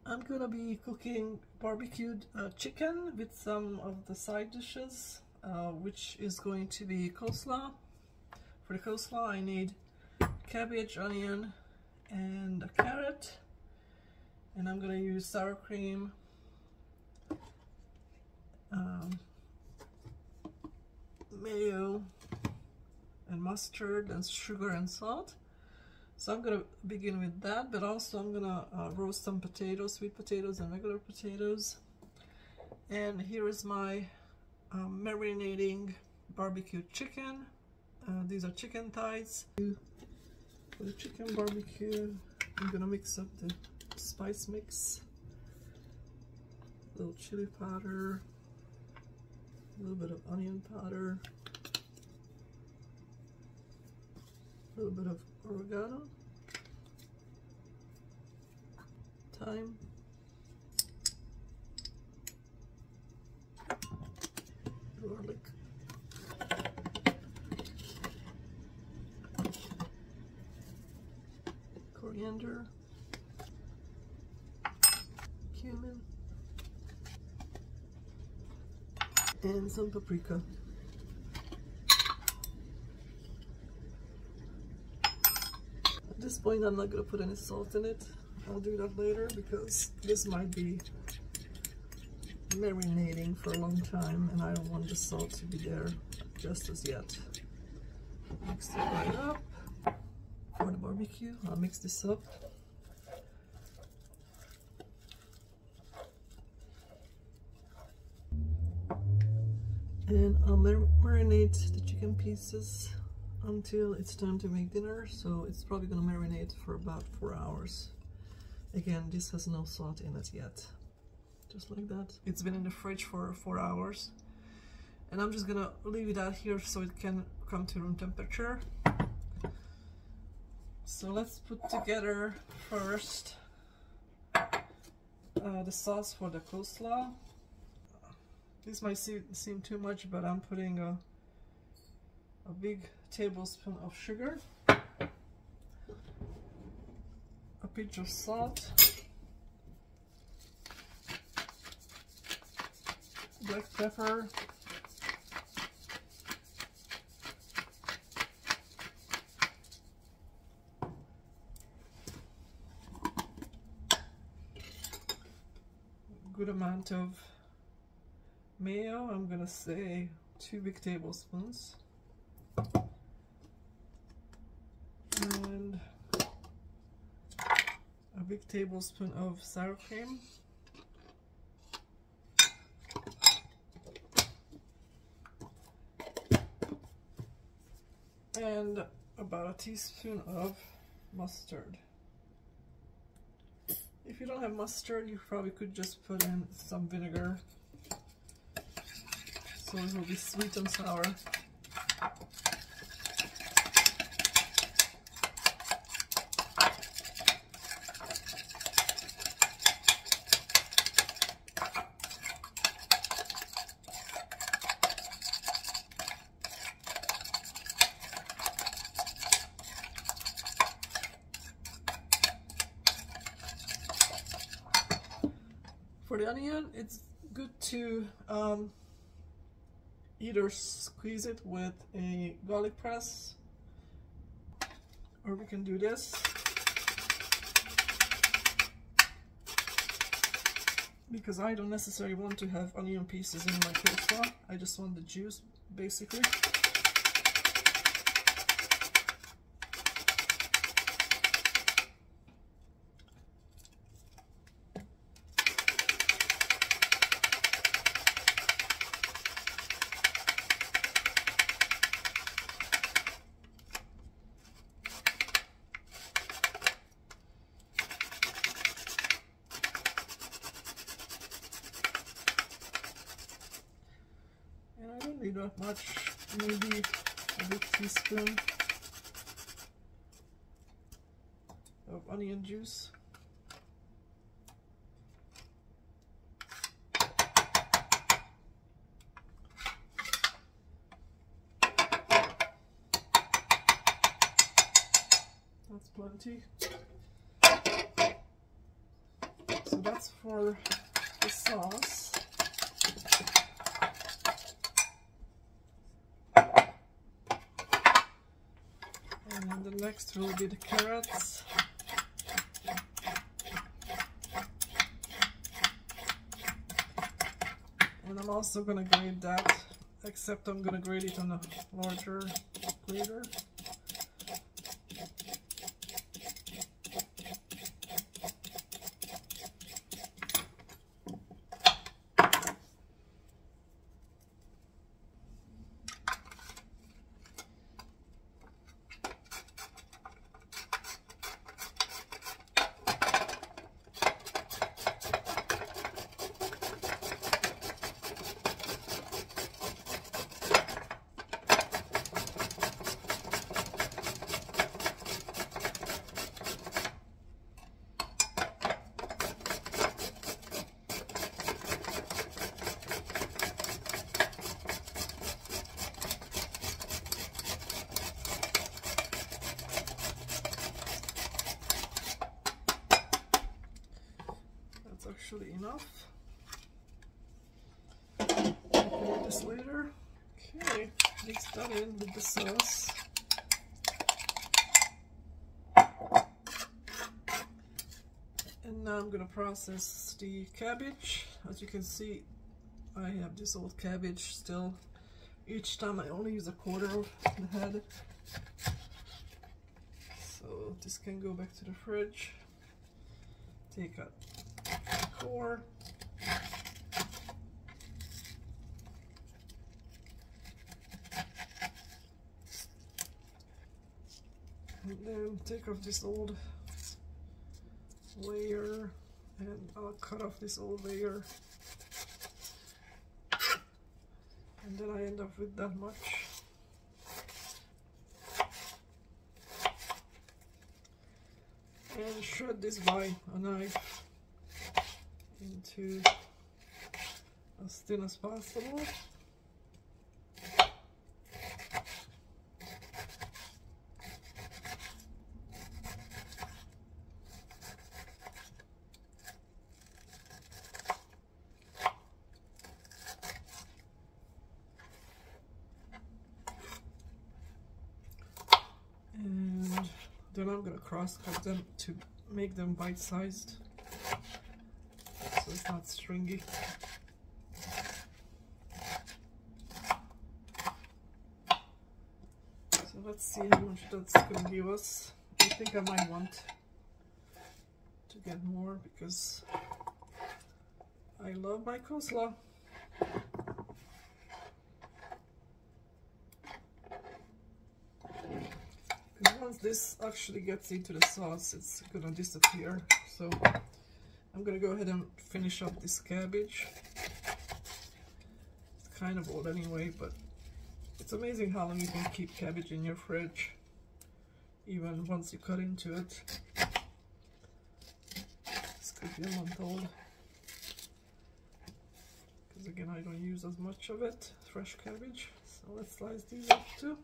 I'm gonna be cooking barbecued chicken with some of the side dishes, which is going to be coleslaw. For the coleslaw, I need cabbage, onion, and a carrot, and I'm gonna use sour cream, mayo, and mustard, and sugar and salt. So I'm gonna begin with that, but also I'm gonna roast some potatoes, sweet potatoes and regular potatoes. And here is my marinating barbecued chicken. These are chicken thighs. For the chicken barbecue, I'm gonna mix up the spice mix. A little chili powder, a little bit of onion powder, a little bit of oregano, thyme, garlic, coriander, cumin, and some paprika. At this point, I'm not going to put any salt in it. I'll do that later because this might be marinating for a long time and I don't want the salt to be there just as yet. Mix it right up for the barbecue. I'll mix this up. And I'll marinate the chicken pieces until it's time to make dinner. So it's probably gonna marinate for about 4 hours. Again, this has no salt in it yet. Just like that. It's been in the fridge for 4 hours. And I'm just gonna leave it out here so it can come to room temperature. So let's put together first the sauce for the coleslaw. This might seem too much, but I'm putting a big tablespoon of sugar, a pinch of salt, black pepper, good amount of mayo. I'm gonna say 2 big tablespoons, and a big tablespoon of sour cream, and about a teaspoon of mustard. If you don't have mustard, you probably could just put in some vinegar, so it will be sweet and sour. For the onion, it's good to either squeeze it with a garlic press, or we can do this. Because I don't necessarily want to have onion pieces in my coleslaw, I just want the juice, basically. Not much, maybe a big teaspoon of onion juice. That's plenty. So that's for the sauce. And then the next will be the carrots. And I'm also going to grate that, except I'm going to grate it on a larger grater. Actually enough. I'll put this later. Okay, mix that in with the sauce. And now I'm gonna process the cabbage. As you can see, I have this old cabbage still. Each time I only use a quarter of the head. So this can go back to the fridge. Take out core. And then take off this old layer, and I'll cut off this old layer. And then I end up with that much. And shred this by a knife into as thin as possible. And then I'm gonna cross cut them to make them bite-sized, so it's not stringy. So let's see how much that's gonna give us. I think I might want to get more because I love my coleslaw. Once this actually gets into the sauce, it's gonna disappear. So I'm gonna go ahead and finish up this cabbage. It's kind of old anyway, but it's amazing how long you can keep cabbage in your fridge, even once you cut into it. This could be a month old. Because again, I don't use as much of it, fresh cabbage. So let's slice these up too.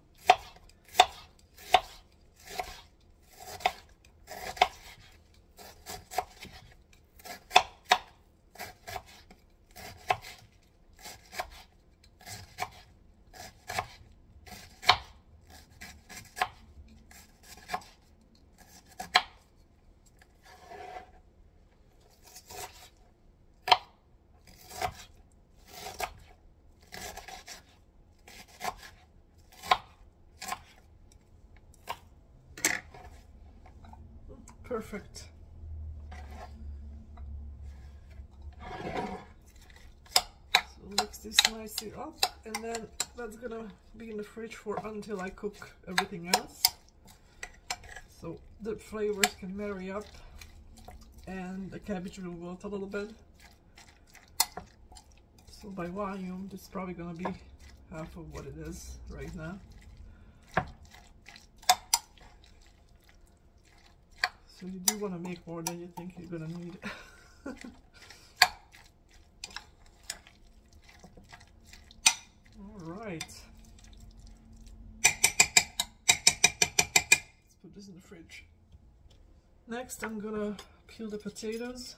Perfect. So mix this nicely up, and then that's gonna be in the fridge for until I cook everything else, so the flavors can marry up and the cabbage will wilt a little bit. So by volume, this is probably gonna be half of what it is right now. So you do want to make more than you think you're going to need. Alright. Let's put this in the fridge. Next I'm going to peel the potatoes.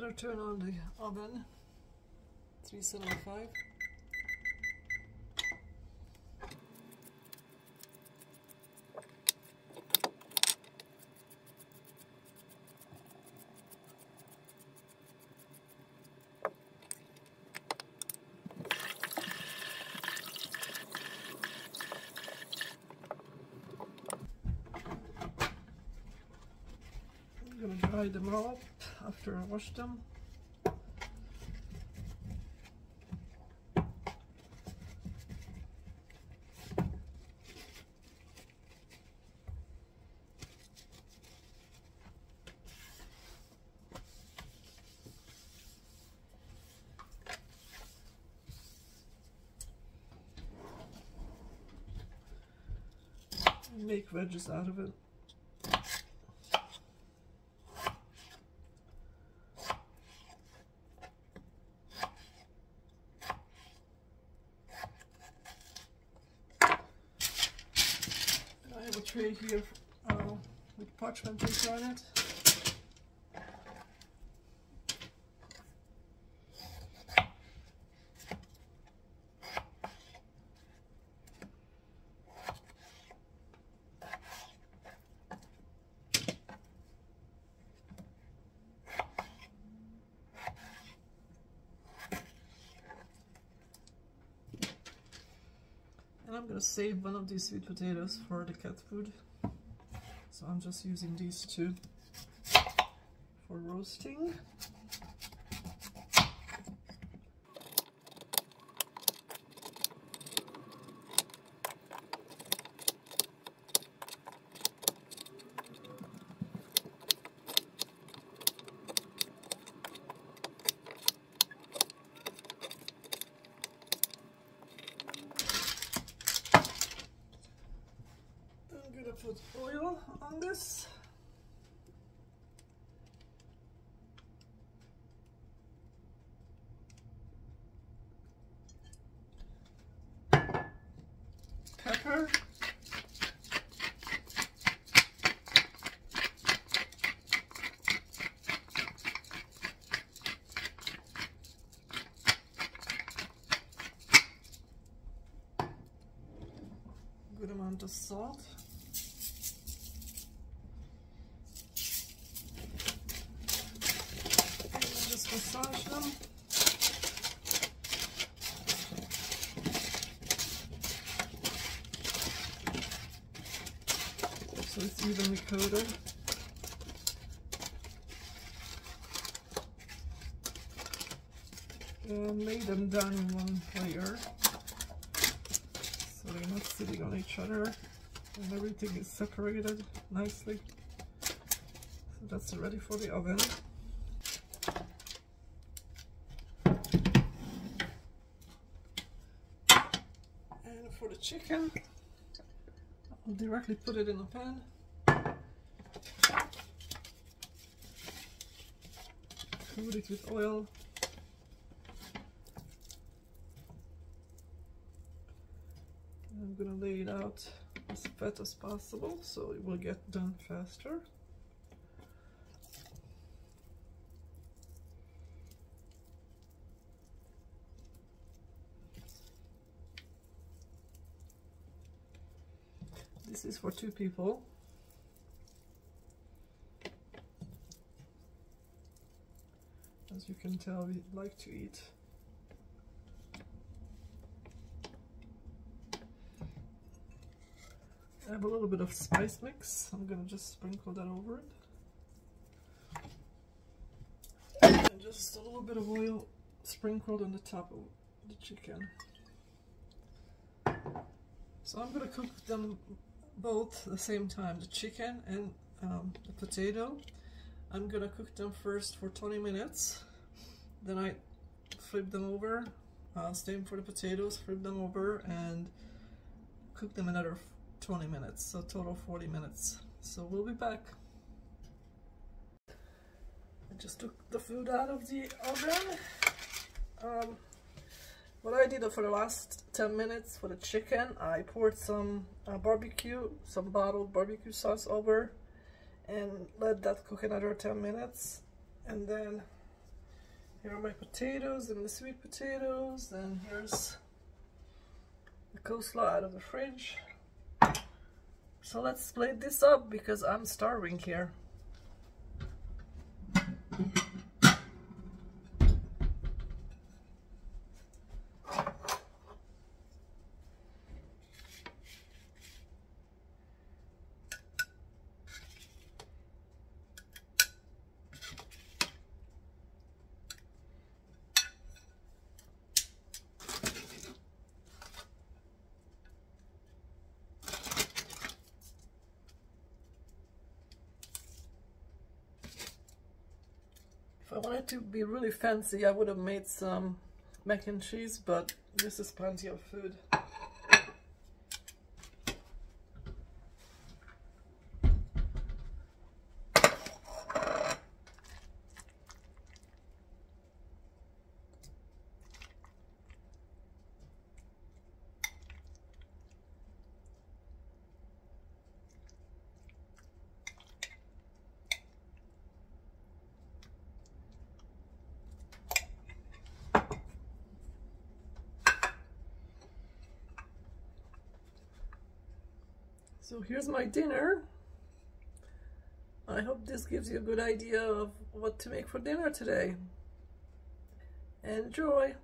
gonna turn on the oven, 375. I'm gonna dry them up after I wash them. Make wedges out of it. I have a tray here with parchment paper on it. And I'm going to save one of these sweet potatoes for the cat food. So I'm just using these two for roasting. Put oil on this. Pepper. Good amount of salt. Massage them. So it's evenly coated. And lay them down in one layer so they're not sitting on each other and everything is separated nicely. So that's ready for the oven. For the chicken, I'll directly put it in a pan. Coat it with oil. I'm gonna lay it out as fat as possible so it will get done faster. This is for 2 people. As you can tell, we like to eat. I have a little bit of spice mix. I'm gonna just sprinkle that over it. And just a little bit of oil sprinkled on the top of the chicken. So I'm gonna cook them both at the same time, the chicken and the potato. I'm gonna cook them first for 20 minutes, then I flip them over, same for the potatoes, flip them over and cook them another 20 minutes, so total 40 minutes. So we'll be back. I just took the food out of the oven. What I did for the last 10 minutes for the chicken, I poured some some bottled barbecue sauce over and let that cook another 10 minutes. And then Here are my potatoes and the sweet potatoes, and here's the coleslaw out of the fridge. So let's plate this up because I'm starving here. If I wanted to be really fancy, I would have made some mac and cheese, but this is plenty of food. So here's my dinner. I hope this gives you a good idea of what to make for dinner today. Enjoy!